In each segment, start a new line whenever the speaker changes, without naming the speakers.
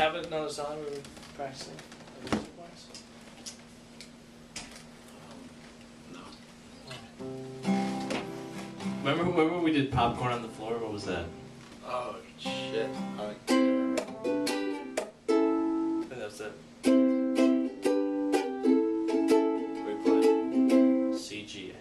have another song we were practicing?
Remember we did popcorn on the floor? What was that?
Oh shit!
I think that's it.
We played.
CGA.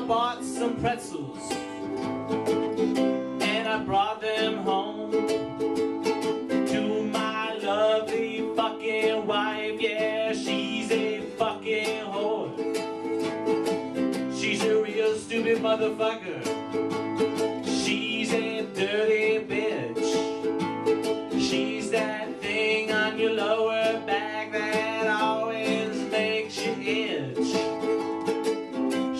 Bought some pretzels and I brought them home to my lovely fucking wife. Yeah, she's a fucking whore. She's a real stupid motherfucker. She's a dirty bitch. She's that thing on your lower back that always makes you itch.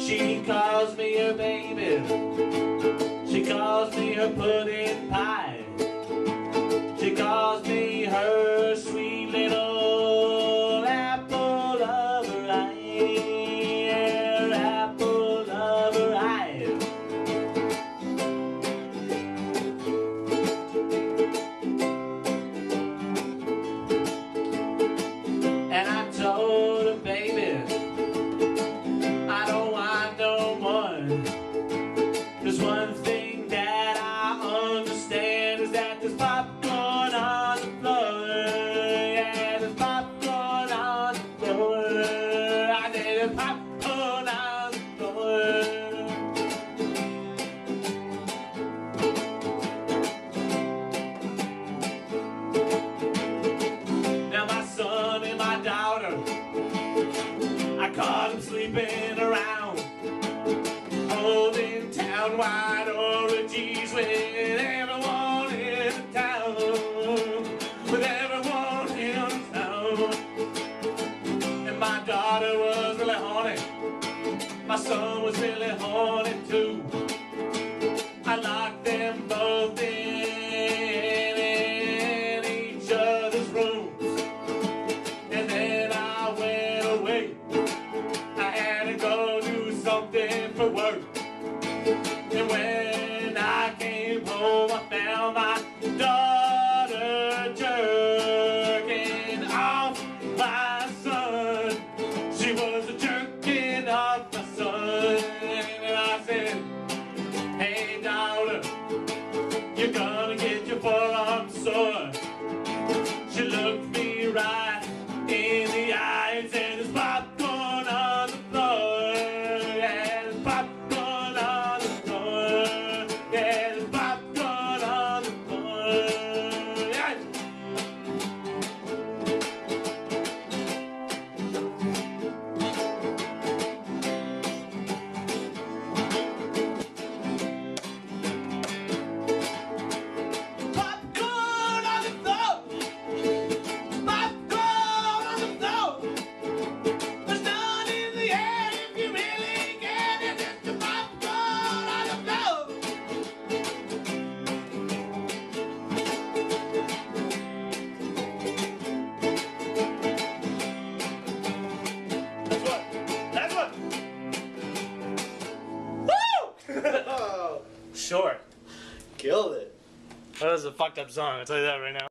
She calls me her baby. She calls me her pudding pie. She calls me her sweet little apple of her eye. Apple of her eye. And I told her, baby, there's one thing that I understand is that there's popcorn on the floor. Yeah, there's popcorn on the floor. I said there's popcorn on the floor. Now my son and my daughter, I caught them sleeping around, holding town-wide orgies with everyone in the town, with everyone in the town. And my daughter was really horny, my son was really horny too. I locked them both in each other's rooms, and then I went away. I had to go do something for work. And when I came home, I found my daughter jerking off my son. She was jerking off my son. And I said, hey daughter, you're gonna get your forearm sore. She looked me right in the eye and said, there's popcorn on the floor. Yeah, there's popcorn on the floor. Yeah, there's popcorn on the floor. Yeah. Popcorn on the floor. Popcorn on the floor. There's none in the air if you really get it. It's the popcorn on the floor. That's what. Woo!
Oh,
Short.
killed it.
That was a fucked up song, I'll tell you that right now.